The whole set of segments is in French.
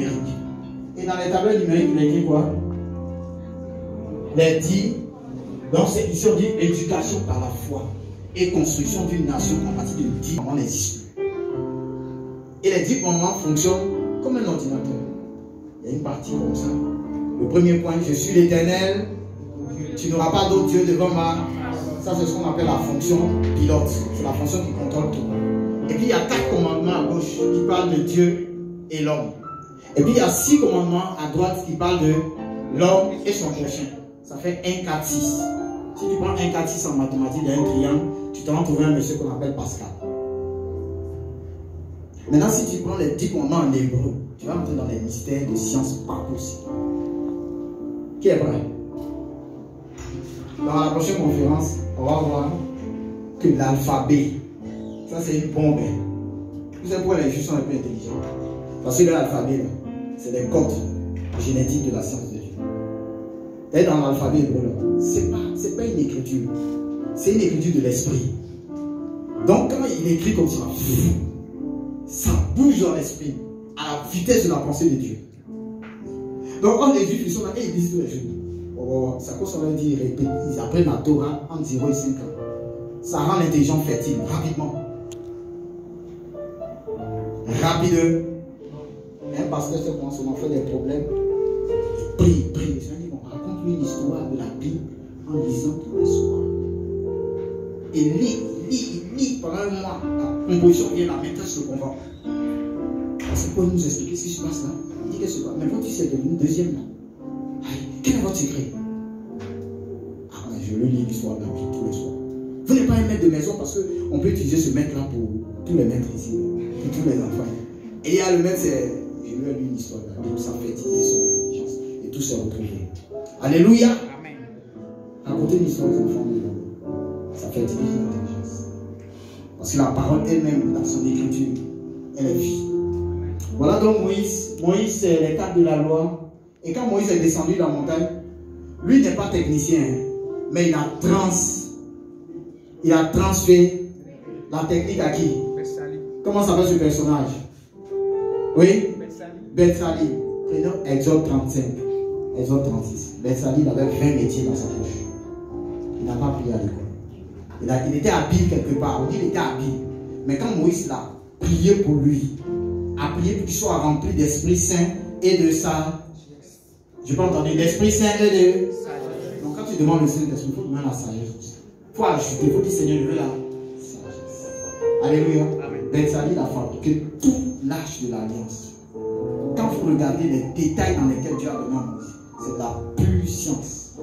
numériques. Et dans les tableaux numériques, il est dit quoi? Les 10. Donc ici on dit éducation par la foi et construction d'une nation à partir de 10 commandements n'existe plus. Et les 10 commandements fonctionnent comme un ordinateur. Il y a une partie comme ça. Le premier point, je suis l'Éternel, tu n'auras pas d'autre Dieu devant moi. Ça c'est ce qu'on appelle la fonction pilote. C'est la fonction qui contrôle tout. Et puis il y a 4 commandements à gauche qui parlent de Dieu et l'homme. Et puis il y a 6 commandements à droite qui parlent de l'homme et son prochain. Ça fait 1, 4, 6. Si tu prends 1, 4, 6 en mathématiques, il y a un triangle, tu te rends trouver un monsieur qu'on appelle Pascal. Maintenant, si tu prends les 10 commandements en hébreu, tu vas entrer dans les mystères de sciences pas possibles. Qui est prêt? Dans la prochaine conférence, on va voir que l'alphabet, ça c'est une bombe. Vous savez pourquoi les juifs sont un peu intelligents? Parce que l'alphabet, c'est les codes génétiques de la science de Dieu. Et dans l'alphabet hébreu, c'est pas une écriture, c'est une écriture de l'esprit. Donc quand il écrit comme ça bouge dans l'esprit, à la vitesse de la pensée de Dieu. Donc quand les juifs ils sont là et ils disent tous les jours, oh, c'est à cause qu'on leur dit, ils apprennent la Torah en 0 et 5 ans. Ça rend l'intelligence fertile, rapidement. Rapide. Un pasteur se commence à faire des problèmes. Prie. On raconte une histoire de la Bible en lisant tous les soirs. Et lit pendant un mois. La composition vient, la maîtresse se convainc. C'est pour nous expliquer ce qui se passe là. Il dit qu'est-ce qui se passe. Mais quand tu sais devenu deuxième là, quel est votre secret? Je le lis l'histoire de la Bible tous les soirs. Vous n'êtes pas un maître de maison parce qu'on peut utiliser ce maître là pour tous les maîtres ici, pour tous les enfants. Et il y a le maître, je lui ai lu une histoire de la Bible, ça fait utiliser son intelligence et tout s'est retrouvé. Alléluia. Amen. Raconter une histoire aux enfants, ça fait utiliser l'intelligence. Parce que la parole elle-même, dans son écriture, elle est vie. Voilà donc Moïse. Moïse, c'est les cadres de la loi. Et quand Moïse est descendu dans la montagne, lui n'est pas technicien, mais il a transféré la technique à qui? Comment s'appelle ce personnage? Oui? Bethsali. Prenons Exode 35. Exode 36. Bethsali avait 20 métiers dans sa poche. Il n'a pas prié à l'école. Il était habile quelque part. On dit qu'il était habile. Mais quand Moïse l'a prié pour lui, a prié pour qu'il soit rempli d'Esprit Saint et de sa... Je peux entendre l'Esprit Saint et de... Donc quand tu demandes le Saint-Esprit, il faut demander la sagesse. Il faut ajouter, il faut dire Seigneur, je veux la sagesse. Alléluia. Bethsali a fabriqué tout l'âge de l'alliance. Quand vous regardez les détails dans lesquels Dieu a donné à Moïse, c'est de la pure science.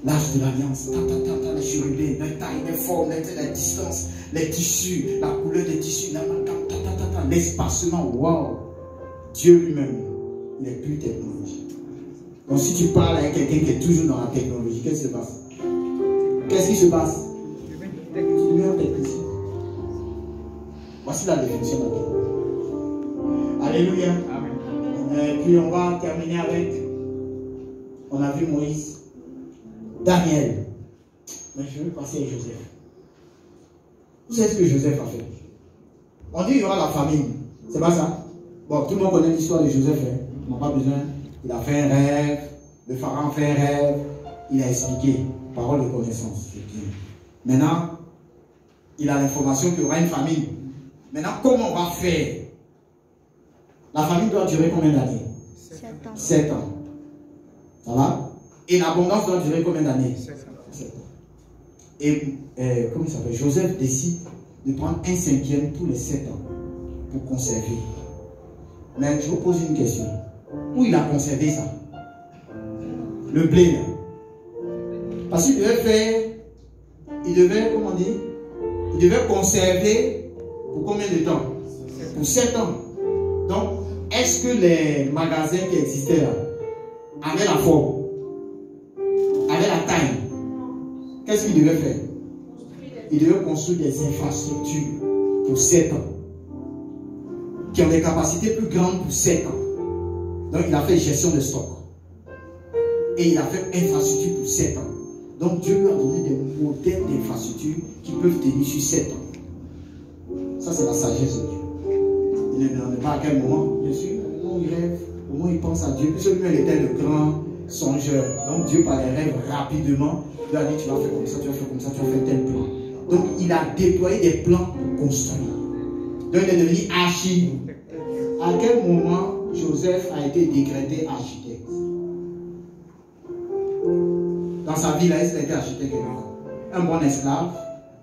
L'âge de l'alliance, les chérubins, les tailles, les formes, les distances, les tissus, la couleur des tissus, l'espacement. Waouh! Dieu lui-même, il est plus technologique. Donc si tu parles avec quelqu'un qui est toujours dans la technologie, qu'est-ce qui se passe? Qu'est-ce qui se passe? Tu deviens technicien. Voici la définition de la technologie. Alléluia. Amen. Puis on va terminer avec, on a vu Moïse, Daniel. Mais je vais passer à Joseph. Vous savez ce que Joseph a fait? On dit qu'il y aura la famine. C'est pas ça? Bon, tout le monde connaît l'histoire de Joseph. Hein? On n'a pas besoin. Il a fait un rêve. Le pharaon a fait un rêve. Il a expliqué. Parole de connaissance. Maintenant, il a l'information qu'il y aura une famine. Maintenant, comment on va faire? La famine doit durer combien d'années? 7 ans. 7 ans. Ça va? Et l'abondance doit durer combien d'années? 7 ans. Et comment il s'appelle? Joseph décide de prendre 1/5 tous les 7 ans pour conserver. Mais je vous pose une question. Où il a conservé ça? Le blé là. Parce qu'il devait faire, comment on dit? Il devait conserver pour combien de temps? Pour 7 ans. Donc, est-ce que les magasins qui existaient là avaient la forme? Avaient la taille? Qu'est-ce qu'il devait faire? Il devait construire des infrastructures pour 7 ans. Qui ont des capacités plus grandes pour 7 ans. Donc, il a fait gestion de stock. Et il a fait infrastructure pour 7 ans. Donc, Dieu lui a donné des modèles d'infrastructure qui peuvent tenir sur 7 ans. Ça, c'est la sagesse de Dieu. Il ne demande pas à quel moment, bien sûr. pense à Dieu, puisque lui était le grand songeur. Donc Dieu par les rêves rapidement lui a dit tu vas faire comme ça, tu vas faire comme ça, tu vas faire tel plan. Donc il a déployé des plans pour construire. Donc il est devenu archi. À quel moment Joseph a été décrété architecte? Dans sa vie, là, il a été architecte. Un bon esclave,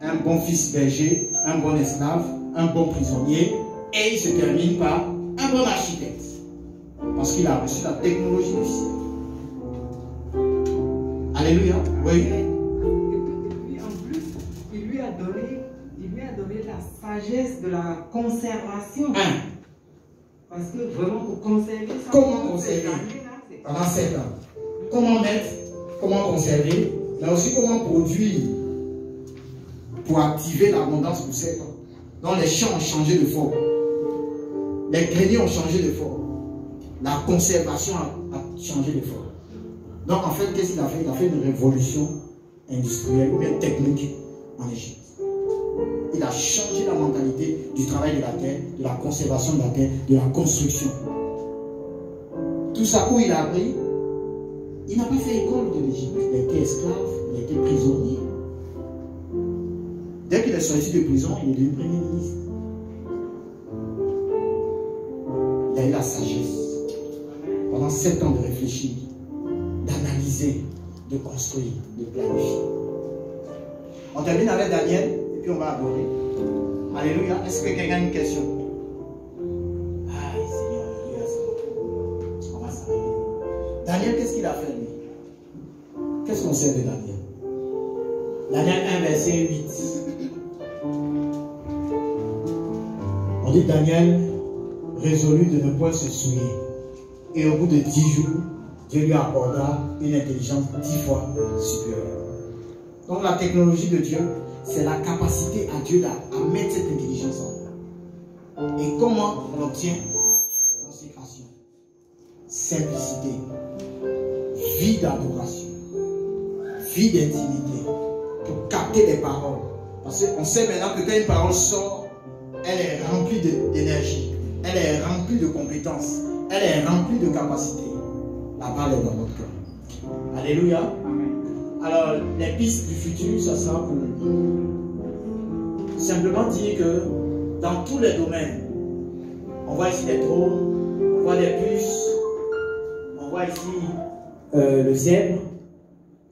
un bon fils berger, un bon esclave, un bon prisonnier, et il se termine par un bon architecte. Parce qu'il a reçu la technologie du ciel. Alléluia. Oui. Et puis en plus, il lui a donné la sagesse de la conservation. Parce que vraiment pour conserver ça. Comment conserver pendant 7 ans? Comment mettre, comment conserver, mais aussi comment produire pour activer l'abondance pour 7 ans. Donc les champs ont changé de forme. Les greniers ont changé de forme. La conservation a changé de forme. Donc en fait, qu'est-ce qu'il a fait? Il a fait une révolution industrielle ou bien technique en Égypte. Il a changé la mentalité du travail de la terre, de la conservation de la terre, de la construction. Tout ça, où il a appris? Il n'a pas fait école de l'Égypte. Il a été esclave, il a été prisonnier. Dès qu'il est sorti de prison, il est devenu premier ministre. Il a eu la sagesse, pendant 7 ans de réfléchir, d'analyser, de construire, de planifier. On termine avec Daniel, et puis on va aborder. Alléluia. Est-ce que quelqu'un a une question? Aïe, Seigneur, on va s'arrêter. Daniel, qu'est-ce qu'il a fait, lui? Qu'est-ce qu'on sait de Daniel? Daniel 1, verset 8. On dit Daniel résolu de ne point se souiller. Et au bout de 10 jours, Dieu lui accorda une intelligence 10 fois supérieure. Donc la technologie de Dieu, c'est la capacité à Dieu à mettre cette intelligence en œuvre. Et comment on obtient? Consécration, simplicité, vie d'adoration, vie d'intimité, pour capter les paroles. Parce qu'on sait maintenant que quand une parole sort, elle est remplie d'énergie, elle est remplie de compétences, elle est remplie de capacités. La parole est dans notre cœur. Alléluia. Alors, les pistes du futur, ça sera pour simplement dire que dans tous les domaines, on voit ici des drones, on voit des puces, on voit ici le zèbre.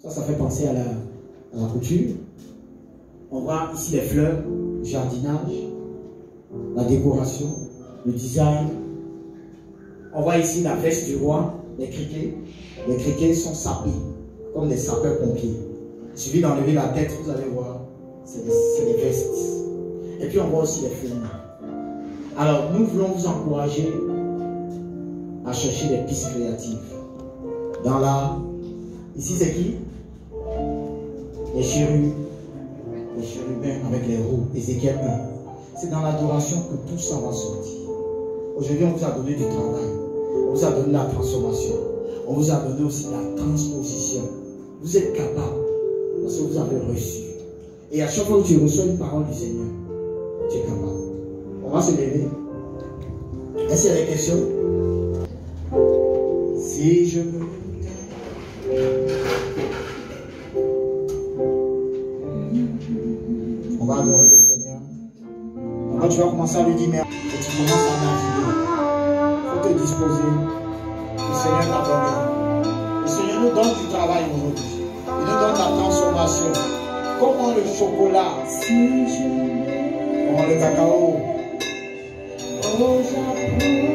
Ça fait penser à la couture. On voit ici les fleurs, le jardinage, la décoration, le design. On voit ici la veste du roi, les criquets. Les criquets sont sapés, comme des sapeurs-pompiers. Il suffit d'enlever la tête, vous allez voir, c'est des vestes. Et puis on voit aussi les flammes. Alors nous voulons vous encourager à chercher des pistes créatives. Dans la... Ici c'est qui? Les chérubins avec les roues, Ézéchiel 1. C'est dans l'adoration que tout ça va sortir. Aujourd'hui, on vous a donné du travail. On vous a donné la transformation. On vous a donné aussi la transposition. Vous êtes capable parce que vous avez reçu. Et à chaque fois que tu reçois une parole du Seigneur, tu es capable. On va se lever. Est-ce qu'il y a des questions? Si je me... On va adorer le Seigneur. Quand tu vas commencer à lui dire merci, et tu commences à naviguer. Il faut te disposer. Le Seigneur t'a donné. Le Seigneur nous donne du travail aujourd'hui. Il nous donne la transformation. Comment le chocolat, comment le cacao. Oh, j'apprends.